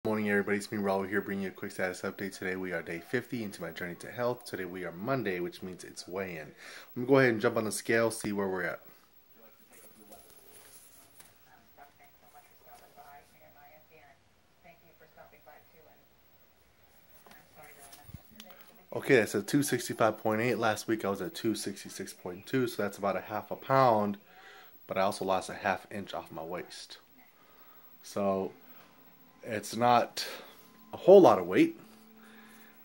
Morning everybody, it's me Raul here bringing you a quick status update. Today we are day 50 into my journey to health. Today we are Monday, which means it's weigh-in. I'm going to go ahead and jump on the scale, see where we're at. Okay, that's a 265.8. Last week I was at 266.2, so that's about a half a pound, but I also lost a half inch off my waist. So it's not a whole lot of weight.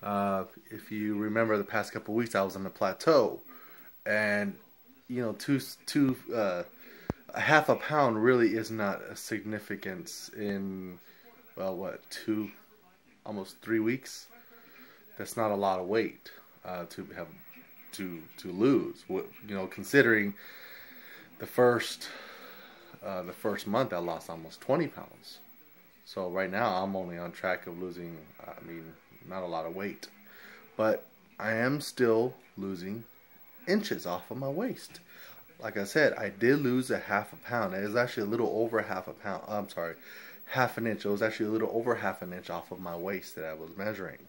If you remember the past couple of weeks, I was on the plateau, and you know, a half a pound really is not a significance in, well, what, almost 3 weeks. That's not a lot of weight to lose. You know, considering the first month I lost almost 20 pounds. So right now I'm only on track of losing, not a lot of weight, but I am still losing inches off of my waist. Like I said, I did lose a half a pound. It was actually a little over half a pound. I'm sorry, half an inch. It was actually a little over half an inch off of my waist that I was measuring.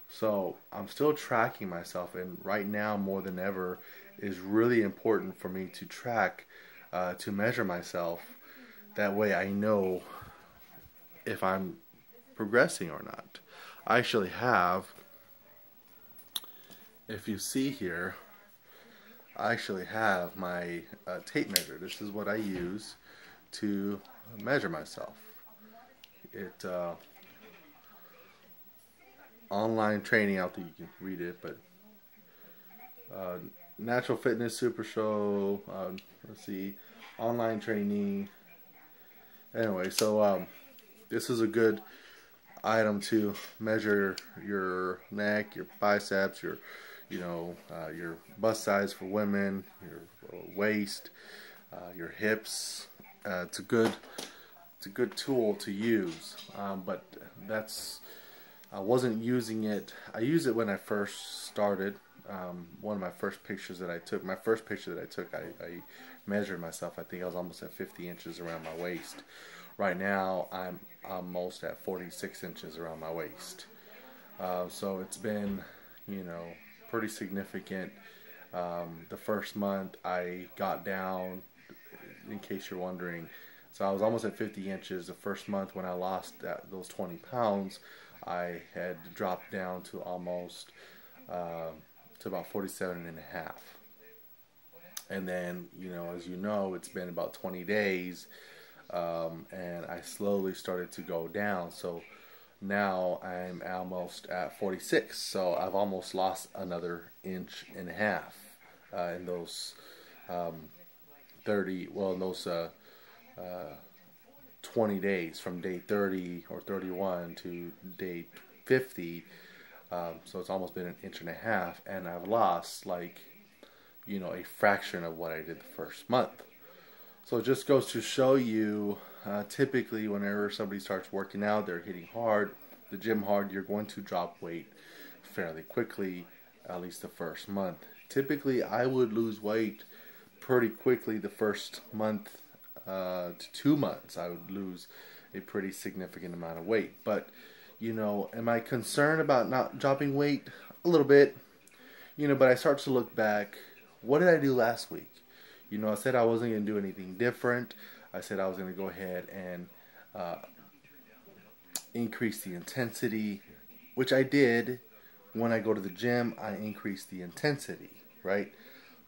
So I'm still tracking myself, and right now more than ever is really important for me to track, to measure myself. That way I know if I'm progressing or not. I actually have, if you see here, I actually have my tape measure. This is what I use to measure myself. It online training out there, you can read it, but Natural Fitness Super Show, let's see, online training. Anyway, so this is a good item to measure your neck, your biceps, your bust size for women, your waist, your hips. It's a good tool to use, but I wasn't using it. I used it when I first started. One of my first pictures that I took, I measured myself. I think I was almost at 50 inches around my waist. Right now, I'm almost at 46 inches around my waist. So it's been, pretty significant. The first month I got down, in case you're wondering, so I was almost at 50 inches. The first month when I lost those 20 pounds, I had dropped down to almost to about 47 and a half. And then, as you know, it's been about 20 days, and I slowly started to go down. So now I'm almost at 46. So I've almost lost another inch and a half in those 20 days, from day 30 or 31 to day 50. So it's almost been an inch and a half, and I've lost a fraction of what I did the first month. So it just goes to show you, typically whenever somebody starts working out, they're hitting hard, the gym hard, you're going to drop weight fairly quickly, at least the first month. Typically I would lose weight pretty quickly the first month to 2 months. I would lose a pretty significant amount of weight. But, am I concerned about not dropping weight? A little bit. But I start to look back. What did I do last week? I said I wasn't going to do anything different. I said I was going to go ahead and increase the intensity, which I did. When I go to the gym, I increase the intensity, right?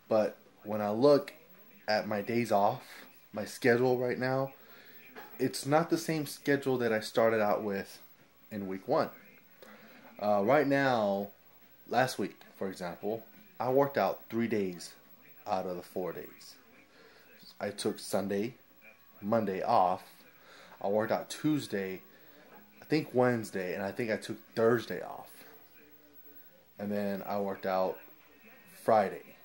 But when I look at my days off, my schedule right now, it's not the same schedule that I started out with in week 1. Right now, last week, for example, I worked out 3 days out of the 4 days. I took Sunday, Monday off. I worked out Tuesday, I think Wednesday, and I think I took Thursday off. And then I worked out Friday.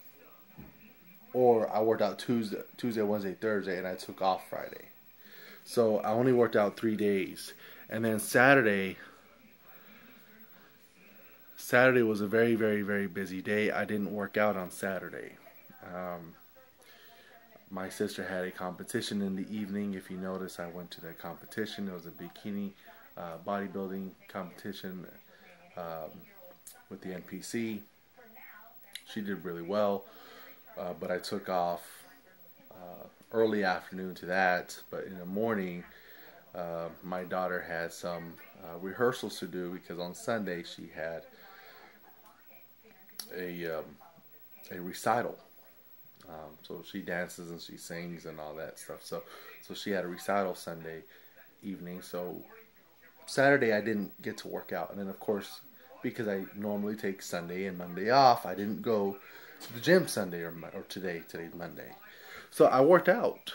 Or I worked out Tuesday, Wednesday, Thursday, and I took off Friday. So I only worked out 3 days. And then Saturday was a very, very, very busy day. I didn't work out on Saturday. My sister had a competition in the evening. If you notice, I went to that competition. It was a bikini bodybuilding competition with the NPC. She did really well, but I took off early afternoon to that. But in the morning, my daughter had some rehearsals to do because on Sunday she had a recital. So she dances and she sings and all that stuff. So she had a recital Sunday evening. So Saturday I didn't get to work out, and then of course, because I normally take Sunday and Monday off, I didn't go to the gym Sunday or today's Monday. So I worked out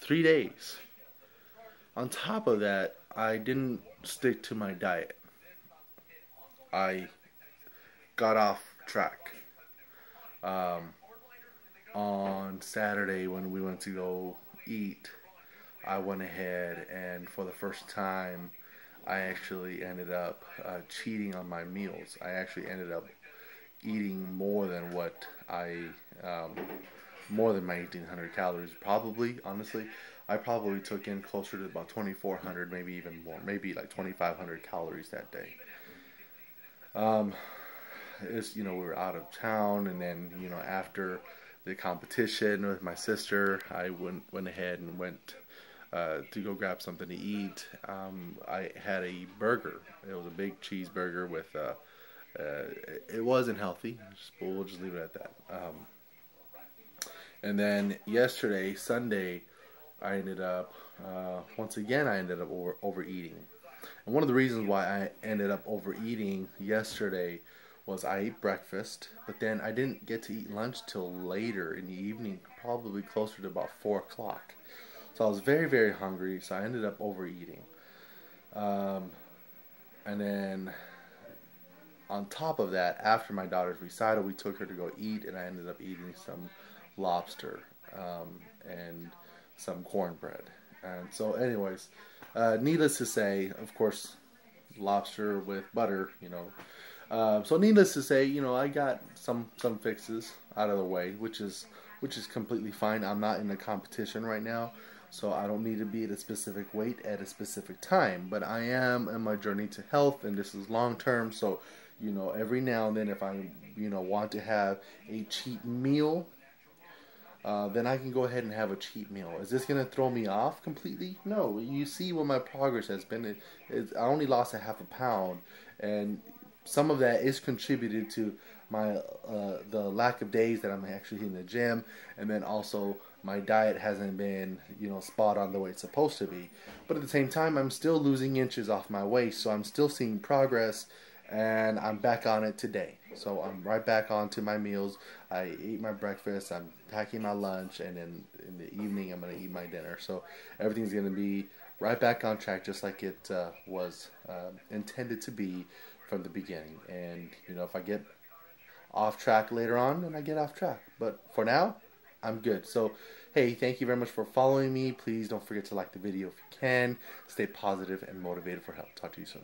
3 days. On top of that, I didn't stick to my diet. I got off track. On Saturday when we went to go eat, I went ahead and for the first time I actually ended up cheating on my meals. I actually ended up eating more than what more than my 1,800 calories. Probably, honestly, I probably took in closer to about 2,400, maybe even more, maybe like 2,500 calories that day. It's, we were out of town, and then, after the competition with my sister, I went ahead and went to go grab something to eat. I had a burger. It was a big cheeseburger with, it wasn't healthy, but we'll just leave it at that. And then yesterday, Sunday, I ended up, once again, I ended up overeating. And one of the reasons why I ended up overeating yesterday was I ate breakfast, but then I didn't get to eat lunch till later in the evening, probably closer to about 4 o'clock. So I was very, very hungry, so I ended up overeating. And then on top of that, after my daughter's recital, we took her to go eat, and I ended up eating some lobster and some cornbread. And so anyways, needless to say, of course, lobster with butter, so needless to say, I got some fixes out of the way, which is completely fine. I'm not in a competition right now, so I don't need to be at a specific weight at a specific time. But I am in my journey to health, and this is long term. So, every now and then, if I, want to have a cheat meal, then I can go ahead and have a cheat meal. Is this going to throw me off completely? No. You see what my progress has been. I only lost a half a pound, and some of that is contributed to my the lack of days that I'm actually in the gym, and then also my diet hasn't been spot on the way it's supposed to be. But at the same time, I'm still losing inches off my waist, so I'm still seeing progress, and I'm back on it today. So I'm right back onto my meals. I ate my breakfast, I'm packing my lunch, and then in the evening I'm going to eat my dinner. So everything's going to be right back on track, just like it was intended to be from the beginning. And if I get off track later on, then I get off track. But for now, I'm good. So hey, thank you very much for following me. Please don't forget to like the video if you can. Stay positive and motivated for health. Talk to you soon.